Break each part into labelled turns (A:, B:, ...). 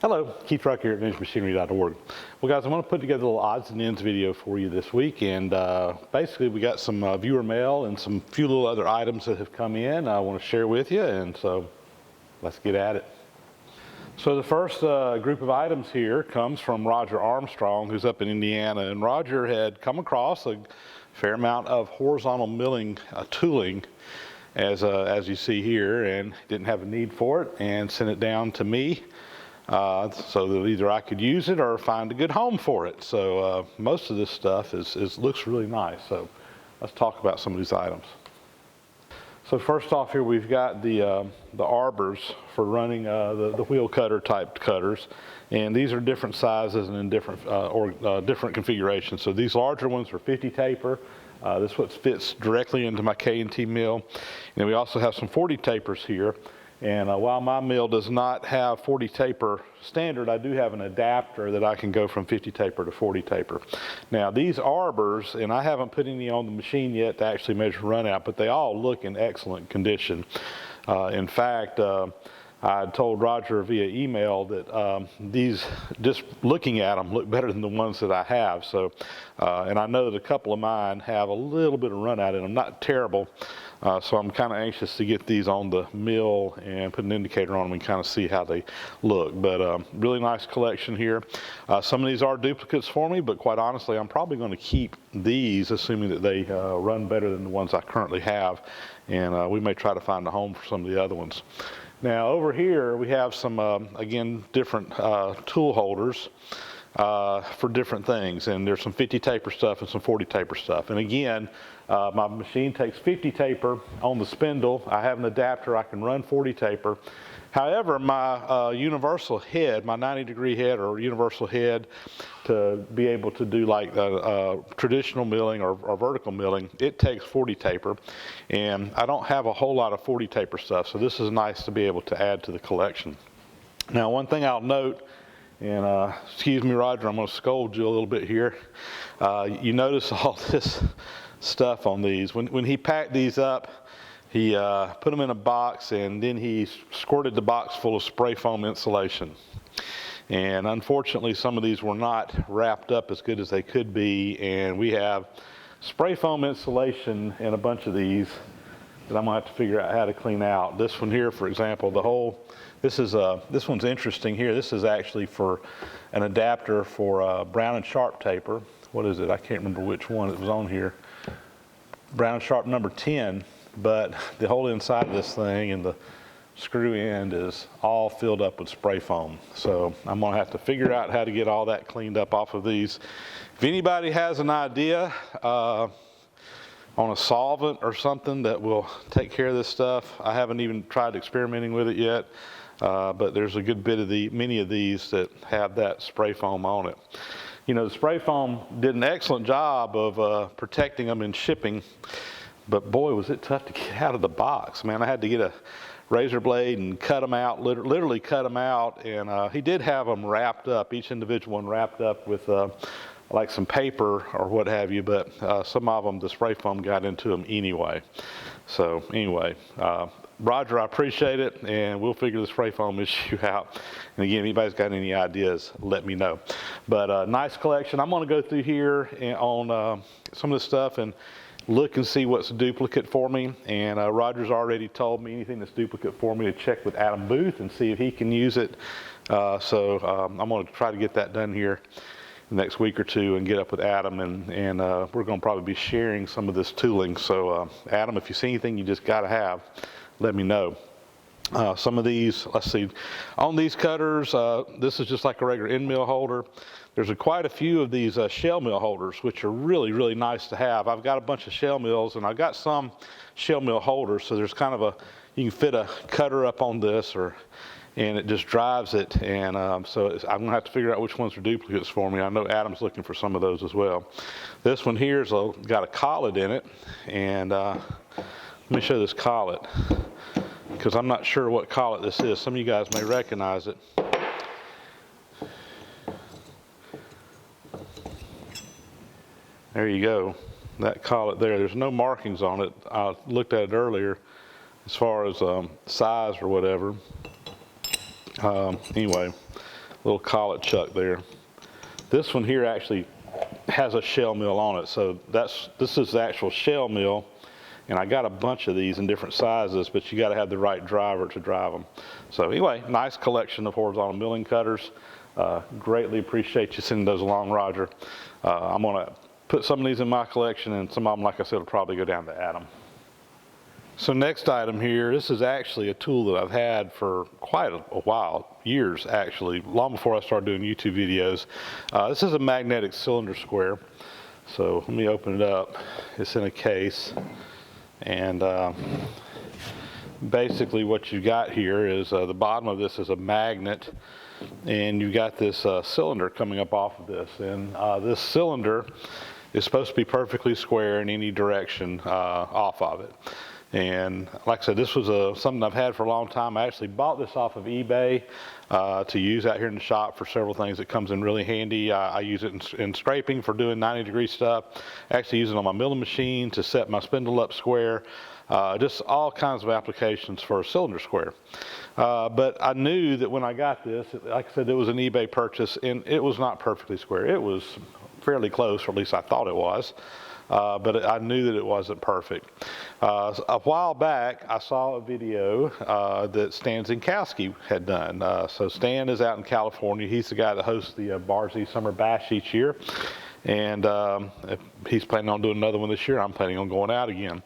A: Hello, Keith Rucker here at VintageMachinery.org. Well guys, I want to put together a little odds and ends video for you this week, and basically we got some viewer mail and some few little other items that have come in I want to share with you, and so let's get at it. So the first group of items here comes from Roger Armstrong, who's up in Indiana, and Roger had come across a fair amount of horizontal milling tooling as you see here, and didn't have a need for it and sent it down to me. So that either I could use it or find a good home for it. So most of this stuff looks really nice. So let's talk about some of these items. So first off here, we've got the arbors for running the wheel cutter type cutters, and these are different sizes and in different different configurations. So these larger ones are 50 taper. This one fits directly into my K&T mill, and we also have some 40 tapers here. And while my mill does not have 40 taper standard, I do have an adapter that I can go from 50 taper to 40 taper. Now these arbors, and I haven't put any on the machine yet to actually measure run out, but they all look in excellent condition. In fact, I told Roger via email that these, just looking at them, look better than the ones that I have. So, and I know that a couple of mine have a little bit of run out in them, not terrible. So I'm kind of anxious to get these on the mill and put an indicator on them and kind of see how they look. But really nice collection here. Some of these are duplicates for me, but quite honestly, I'm probably going to keep these, assuming that they run better than the ones I currently have. And we may try to find a home for some of the other ones. Now over here we have some, again, different tool holders for different things, and there's some 50 taper stuff and some 40 taper stuff. And again, my machine takes 50 taper on the spindle. I have an adapter, I can run 40 taper. However, my universal head, my 90-degree head or universal head, to be able to do like traditional milling or vertical milling, it takes 40 taper, and I don't have a whole lot of 40 taper stuff, so this is nice to be able to add to the collection. Now one thing I'll note, and excuse me Roger, I'm going to scold you a little bit here. You notice all this stuff on these. When he packed these up, he put them in a box, and then he squirted the box full of spray foam insulation. And unfortunately, some of these were not wrapped up as good as they could be, and we have spray foam insulation in a bunch of these that I'm going to have to figure out how to clean out. This one here, for example, this one's interesting here. This is actually for an adapter for Brown and Sharp taper. What is it? I can't remember which one it was on here. Brown and Sharp number 10, but the whole inside of this thing and the screw end is all filled up with spray foam. So I'm going to have to figure out how to get all that cleaned up off of these. If anybody has an idea on a solvent or something that will take care of this stuff, I haven't even tried experimenting with it yet, but there's a good bit of many of these that have that spray foam on it. You know, the spray foam did an excellent job of protecting them in shipping, but boy, was it tough to get out of the box. Man, I had to get a razor blade and cut them out, literally cut them out, and he did have them wrapped up, each individual one wrapped up with like some paper or what have you, but some of them, the spray foam got into them anyway. So anyway, Roger, I appreciate it, and we'll figure the spray foam issue out. And again, if anybody's got any ideas, let me know. But nice collection. I'm going to go through here on some of this stuff and look and see what's a duplicate for me. And Roger's already told me anything that's duplicate for me to check with Adam Booth and see if he can use it. So I'm going to try to get that done here the next week or two and get up with Adam, and we're going to probably be sharing some of this tooling. So Adam, if you see anything you just got to have, let me know. Some of these, let's see, on these cutters, this is just like a regular end mill holder. There's quite a few of these shell mill holders, which are really, really nice to have. I've got a bunch of shell mills, and I've got some shell mill holders, so there's kind of you can fit a cutter up on this, and it just drives it, and so I'm going to have to figure out which ones are duplicates for me. I know Adam's looking for some of those as well. This one here has got a collet in it, and let me show this collet, because I'm not sure what collet this is. Some of you guys may recognize it. There you go, that collet there. There's no markings on it. I looked at it earlier as far as size or whatever. Anyway, little collet chuck there. This one here actually has a shell mill on it, so this is the actual shell mill, and I got a bunch of these in different sizes, but you got to have the right driver to drive them. So anyway, nice collection of horizontal milling cutters. Greatly appreciate you sending those along, Roger. I'm going to put some of these in my collection, and some of them, like I said, will probably go down to Adam. So next item here, this is actually a tool that I've had for quite a while, years actually, long before I started doing YouTube videos. This is a magnetic cylinder square. So let me open it up. It's in a case, and basically what you got here is the bottom of this is a magnet, and you got this cylinder coming up off of this, and this cylinder is supposed to be perfectly square in any direction off of it. And like I said, this was something I've had for a long time. I actually bought this off of eBay to use out here in the shop for several things. It comes in really handy. I use it in scraping for doing 90-degree stuff. I actually use it on my milling machine to set my spindle up square. Just all kinds of applications for a cylinder square. But I knew that when I got this, like I said, it was an eBay purchase, and it was not perfectly square. It was fairly close, or at least I thought it was. But I knew that it wasn't perfect. A while back, I saw a video that Stan Zinkosky had done. So Stan is out in California. He's the guy that hosts the Barzy Summer Bash each year. And if he's planning on doing another one this year, I'm planning on going out again.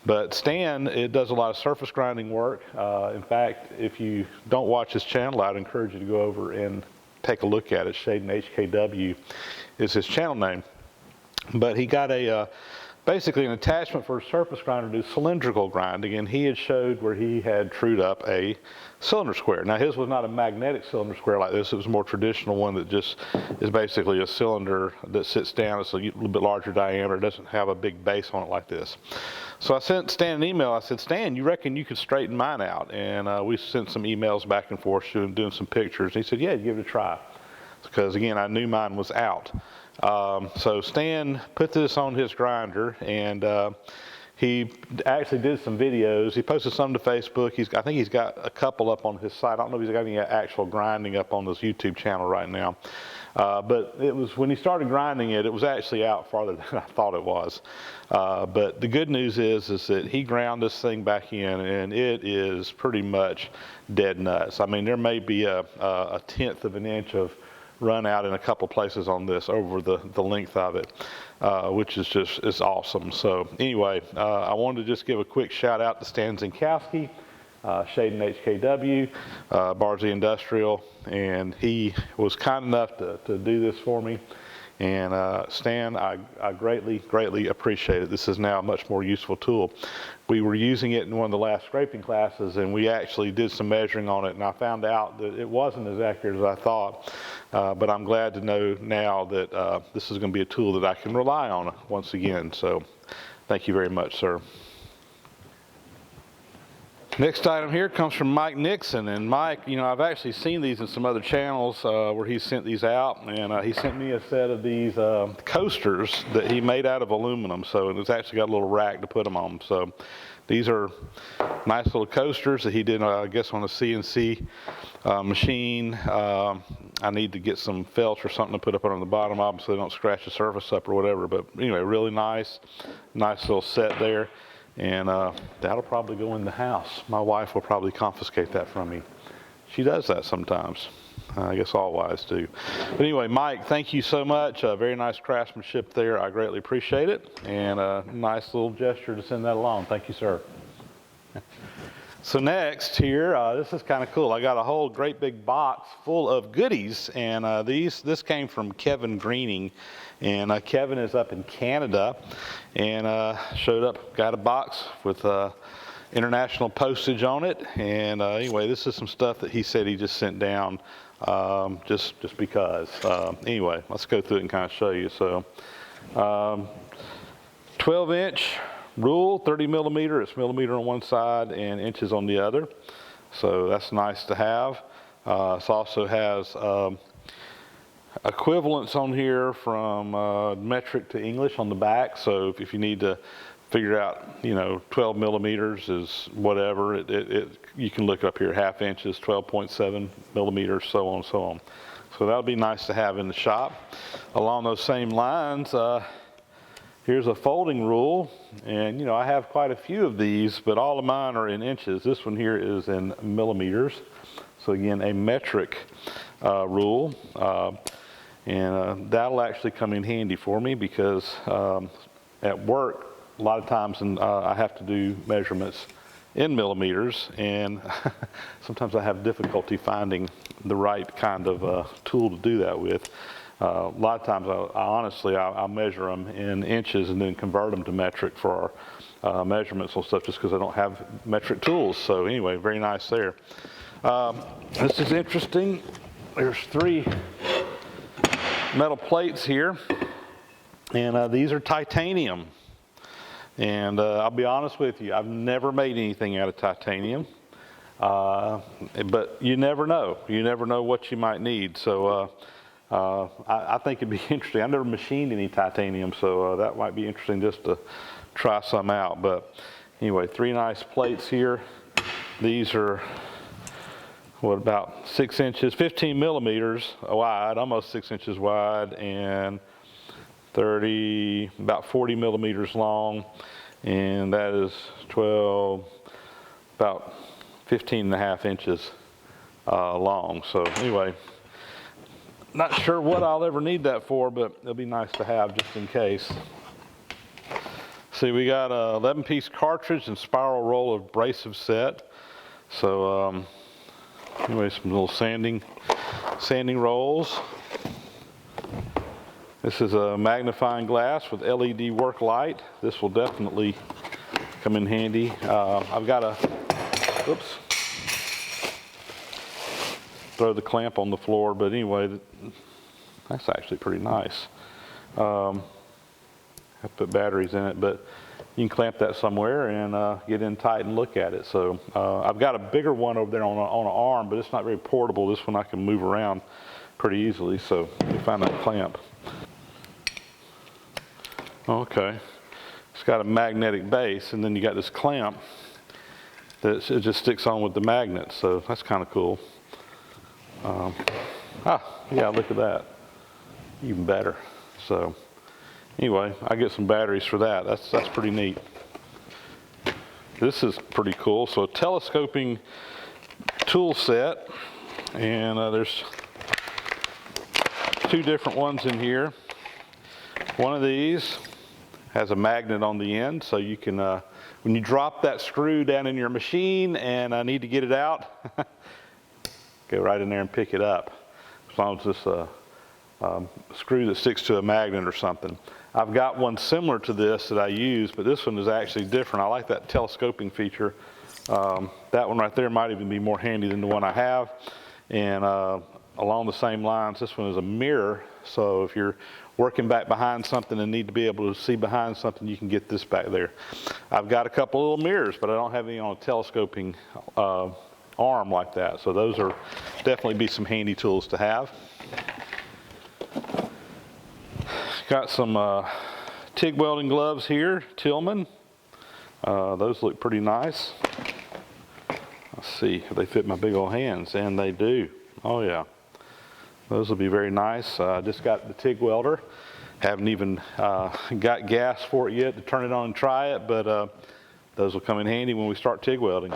A: But Stan, it does a lot of surface grinding work. In fact, if you don't watch his channel, I'd encourage you to go over and take a look at it. Shaden HKW is his channel name. But he got basically an attachment for a surface grinder to do cylindrical grinding, and he had showed where he had trued up a cylinder square. Now his was not a magnetic cylinder square like this. It was a more traditional one that just is basically a cylinder that sits down. It's a little bit larger diameter. It doesn't have a big base on it like this. So I sent Stan an email. I said, Stan, you reckon you could straighten mine out? And we sent some emails back and forth doing some pictures. And he said, yeah, give it a try. Because again, I knew mine was out. So Stan put this on his grinder, and he actually did some videos. He posted some to Facebook. I think he's got a couple up on his site. I don't know if he's got any actual grinding up on his YouTube channel right now. But it was when he started grinding it, it was actually out farther than I thought it was. But the good news is that he ground this thing back in, and it is pretty much dead nuts. I mean, there may be a 1/10 of an inch of run out in a couple places on this over the length of it, which is it's awesome. So anyway, I wanted to just give a quick shout out to Stan Zinkosky, Shaden HKW, Barzy Industrial, and he was kind enough to do this for me. And Stan, I greatly appreciate it. This is now a much more useful tool. We were using it in one of the last scraping classes, and we actually did some measuring on it, and I found out that it wasn't as accurate as I thought. But I'm glad to know now that this is going to be a tool that I can rely on once again. So thank you very much, sir. Next item here comes from Mike Nixon, and Mike, you know, I've actually seen these in some other channels where he sent these out, and he sent me a set of these coasters that he made out of aluminum. So it's actually got a little rack to put them on. So these are nice little coasters that he did, I guess, on a CNC machine. I need to get some felt or something to put up on the bottom of them so they don't scratch the surface up or whatever. But anyway, really nice little set there. And that'll probably go in the house. My wife will probably confiscate that from me. She does that sometimes. I guess all wives do. But anyway, Mike, thank you so much. Very nice craftsmanship there. I greatly appreciate it. And a nice little gesture to send that along. Thank you, sir. So next here, this is kind of cool. I got a whole great big box full of goodies. And this came from Kevin Greening. And Kevin is up in Canada, and showed up, got a box with international postage on it. And anyway, this is some stuff that he said he just sent down just because. Anyway, let's go through it and kind of show you. So 12-inch rule, 30 millimeter. It's millimeter on one side and inches on the other. So that's nice to have. It also has equivalents on here from metric to English on the back. So if you need to figure out, 12 millimeters is whatever, you can look up here, 1/2 inches, 12.7 millimeters, so on and so on. So that'll be nice to have in the shop. Along those same lines, here's a folding rule, and you know, I have quite a few of these, but all of mine are in inches. This one here is in millimeters. So again, a metric rule, and that'll actually come in handy for me because at work, a lot of times I have to do measurements in millimeters, and sometimes I have difficulty finding the right kind of tool to do that with. A lot of times, I'll measure them in inches and then convert them to metric for our measurements and stuff, just because I don't have metric tools. So anyway, very nice there. This is interesting. There's 3 metal plates here, and these are titanium. And I'll be honest with you, I've never made anything out of titanium, but you never know. You never know what you might need. So I think it'd be interesting. I've never machined any titanium, so that might be interesting just to try some out. But anyway, 3 nice plates here. These are, what, about 6 inches, 15 millimeters wide, almost 6 inches wide, and about 40 millimeters long, and that is about 15 and a half inches long. So anyway, not sure what I'll ever need that for, but it'll be nice to have just in case. See, we got a 11-piece cartridge and spiral roll abrasive set. So anyway, some little sanding rolls. This is a magnifying glass with LED work light. This will definitely come in handy. I've got a, oops, throw the clamp on the floor, but anyway, that's actually pretty nice. I put batteries in it, but you can clamp that somewhere and get in tight and look at it. So I've got a bigger one over there on an arm, but it's not very portable. This one I can move around pretty easily, so you find that clamp. Okay, it's got a magnetic base, and then you got this clamp that it just sticks on with the magnet, so that's kind of cool. Yeah, look at that, even better. So anyway, I get some batteries for that. That's pretty neat. This is pretty cool. So a telescoping tool set, and there's 2 different ones in here. One of these has a magnet on the end, so you can, when you drop that screw down in your machine and I need to get it out, go right in there and pick it up, as long as it's a screw that sticks to a magnet or something. I've got one similar to this that I use, but this one is actually different. I like that telescoping feature. That one right there might even be more handy than the one I have. And along the same lines, this one is a mirror, so if you're working back behind something and need to be able to see behind something, you can get this back there. I've got a couple little mirrors, but I don't have any on a telescoping arm like that, so those are definitely be some handy tools to have. Got some TIG welding gloves here, Tillman. Those look pretty nice. Let's see if they fit my big old hands, and they do. Oh yeah. Those will be very nice. I just got the TIG welder. Haven't even got gas for it yet to turn it on and try it, but those will come in handy when we start TIG welding.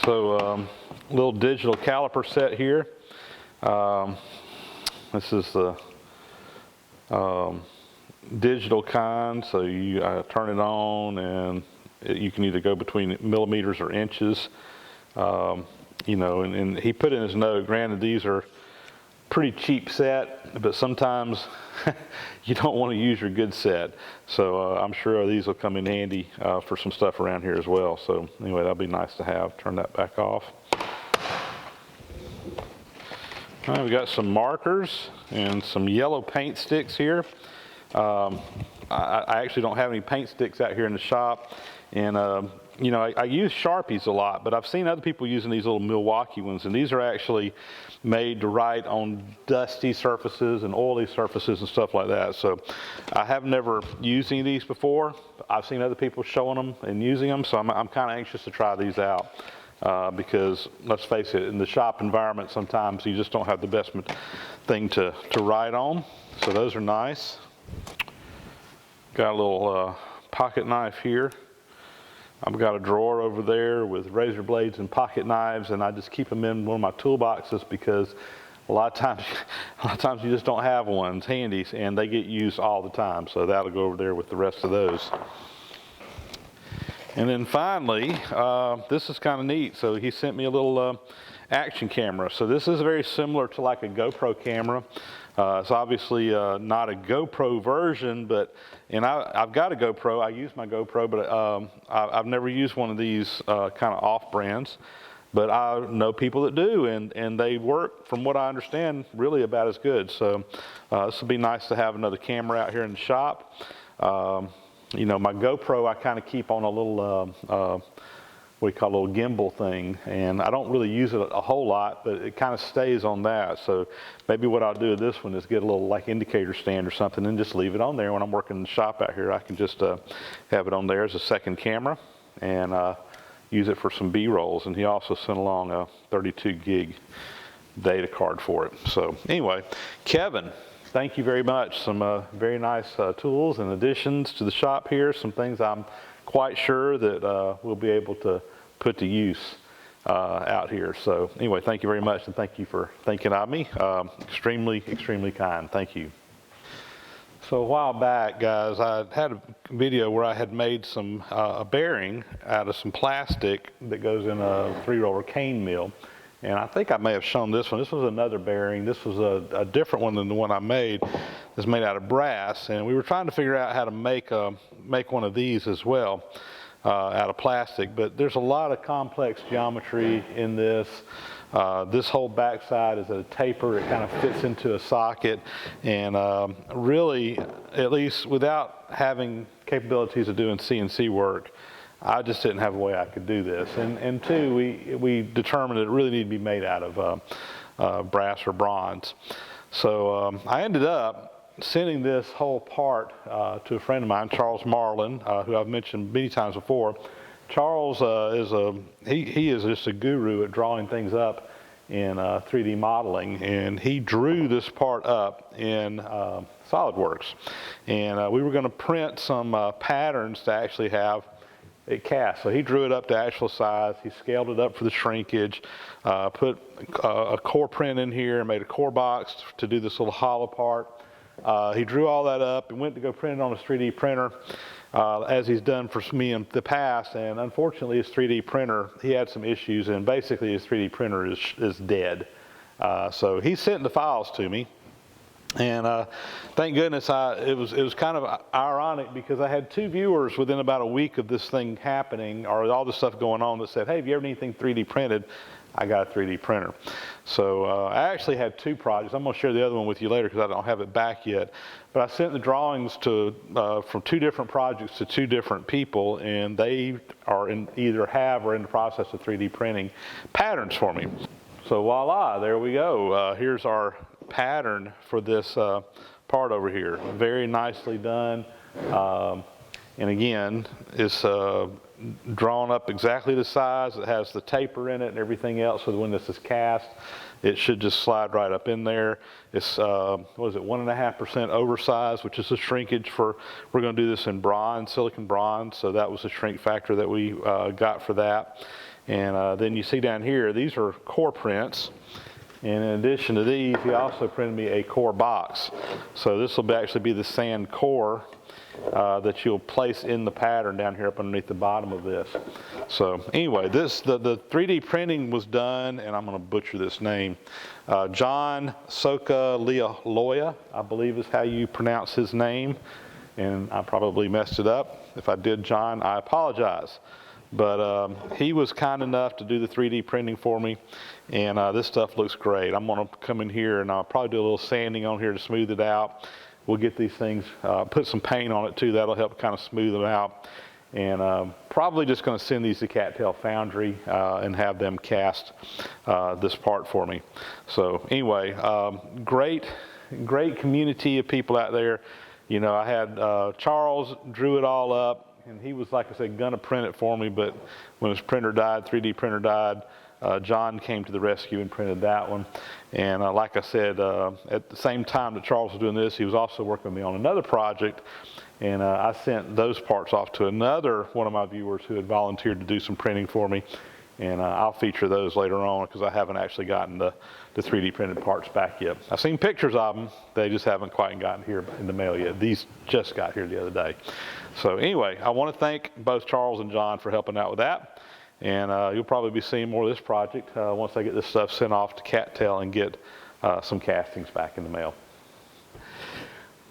A: So little digital caliper set here. This is the digital kind, so you turn it on and you can either go between millimeters or inches. You know, and he put in his note, granted these are pretty cheap set, but sometimes you don't want to use your good set. So I'm sure these will come in handy for some stuff around here as well. So anyway, that'll be nice to have. Turn that back off. All right, we got some markers and some yellow paint sticks here. I actually don't have any paint sticks out here in the shop, and you know, I use Sharpies a lot, but I've seen other people using these little Milwaukee ones, and these are actually made to write on dusty surfaces and oily surfaces and stuff like that. So I have never used any of these before. I've seen other people showing them and using them, so I'm kind of anxious to try these out. because let's face it, in the shop environment sometimes you just don't have the best thing to write on. So those are nice. Got a little pocket knife here. I've got a drawer over there with razor blades and pocket knives, and I just keep them in one of my toolboxes because a lot of times you just don't have ones handy, and they get used all the time. So that'll go over there with the rest of those. And then finally, this is kind of neat. So he sent me a little action camera. So this is very similar to like a GoPro camera. It's obviously not a GoPro version, and I've got a GoPro. I use my GoPro, but I've never used one of these kind of off brands. But I know people that do, and they work, from what I understand, really about as good. So this would be nice to have another camera out here in the shop. You know, my GoPro I kind of keep on a little what we call a little gimbal thing, and I don't really use it a whole lot, but it kind of stays on that. So maybe what I'll do with this one is get a little like indicator stand or something and just leave it on there. When I'm working in the shop out here, I can just have it on there as a second camera and use it for some B-rolls. And he also sent along a 32 gig data card for it. So anyway, Kevin, thank you very much. Some very nice tools and additions to the shop here. Some things I'm quite sure that we'll be able to put to use out here. So anyway, thank you very much, and thank you for thinking of me. Extremely, extremely kind. Thank you. So a while back, guys, I had a video where I had made some a bearing out of some plastic that goes in a 3-roller cane mill. And I think I may have shown this one. This was another bearing. This was a different one than the one I made. It's made out of brass. And we were trying to figure out how to make one of these as well out of plastic. But there's a lot of complex geometry in this. This whole backside is a taper. It kind of fits into a socket. And really, at least without having capabilities of doing CNC work, I just didn't have a way I could do this. And two, we determined it really needed to be made out of brass or bronze. So I ended up sending this whole part to a friend of mine, Charles Marlin, who I've mentioned many times before. Charles he is just a guru at drawing things up in 3D modeling, and he drew this part up in SolidWorks. And we were going to print some patterns to actually have it cast. So he drew it up to actual size. He scaled it up for the shrinkage, put a core print in here and made a core box to do this little hollow part. He drew all that up and went to go print it on his 3D printer, as he's done for me in the past. And unfortunately, his 3D printer, he had some issues, and basically his 3D printer is dead. So he sent the files to me. And thank goodness it was kind of ironic, because I had 2 viewers within about a week of this thing happening, or all this stuff going on, that said, hey, have you ever anything 3D printed? I got a 3D printer. So I actually had 2 projects. I'm going to share the other one with you later because I don't have it back yet. But I sent the drawings from 2 different projects to 2 different people, and they are either have or in the process of 3D printing patterns for me. So voila, there we go. Here's our pattern for this part over here. Very nicely done. And again, it's drawn up exactly the size. It has the taper in it and everything else, so that when this is cast, it should just slide right up in there. It's, 1.5% oversized, which is the shrinkage for, we're going to do this in bronze, silicon bronze, so that was the shrink factor that we got for that. And then you see down here, these are core prints. And in addition to these, he also printed me a core box. So this will actually be the sand core that you'll place in the pattern down here up underneath the bottom of this. So anyway, the 3D printing was done, and I'm going to butcher this name. John Soka-Lealoya, I believe is how you pronounce his name. And I probably messed it up. If I did, John, I apologize. But he was kind enough to do the 3D printing for me, and this stuff looks great. I'm going to come in here and I'll probably do a little sanding on here to smooth it out. We'll get these things, put some paint on it too. That'll help kind of smooth them out. And probably just going to send these to Cattail Foundry and have them cast this part for me. So anyway, great community of people out there. You know, I had Charles drew it all up, and he was, like I said, gonna print it for me, but when his printer died, 3D printer died, John came to the rescue and printed that one. And like I said, at the same time that Charles was doing this, he was also working with me on another project, and I sent those parts off to another one of my viewers who had volunteered to do some printing for me. And I'll feature those later on because I haven't actually gotten the 3D printed parts back yet. I've seen pictures of them. They just haven't quite gotten here in the mail yet. These just got here the other day. So anyway, I want to thank both Charles and John for helping out with that. And you'll probably be seeing more of this project once I get this stuff sent off to Cattail and get some castings back in the mail.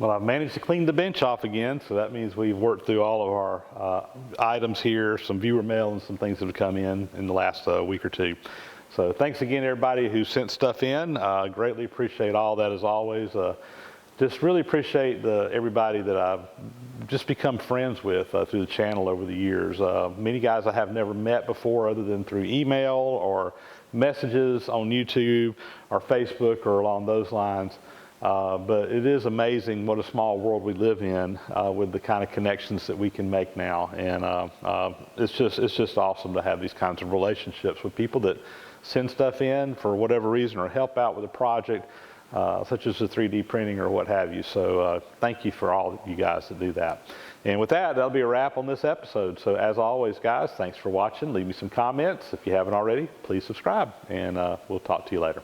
A: Well, I've managed to clean the bench off again, so that means we've worked through all of our items here, some viewer mail and some things that have come in the last week or two. So thanks again, everybody who sent stuff in. Greatly appreciate all that as always. Just really appreciate everybody that I've just become friends with through the channel over the years. Many guys I have never met before other than through email or messages on YouTube or Facebook or along those lines. But it is amazing what a small world we live in with the kind of connections that we can make now. And it's just awesome to have these kinds of relationships with people that send stuff in for whatever reason or help out with a project such as the 3D printing or what have you. So thank you for all you guys that do that. And with that, that'll be a wrap on this episode. So as always, guys, thanks for watching. Leave me some comments. If you haven't already, please subscribe, and we'll talk to you later.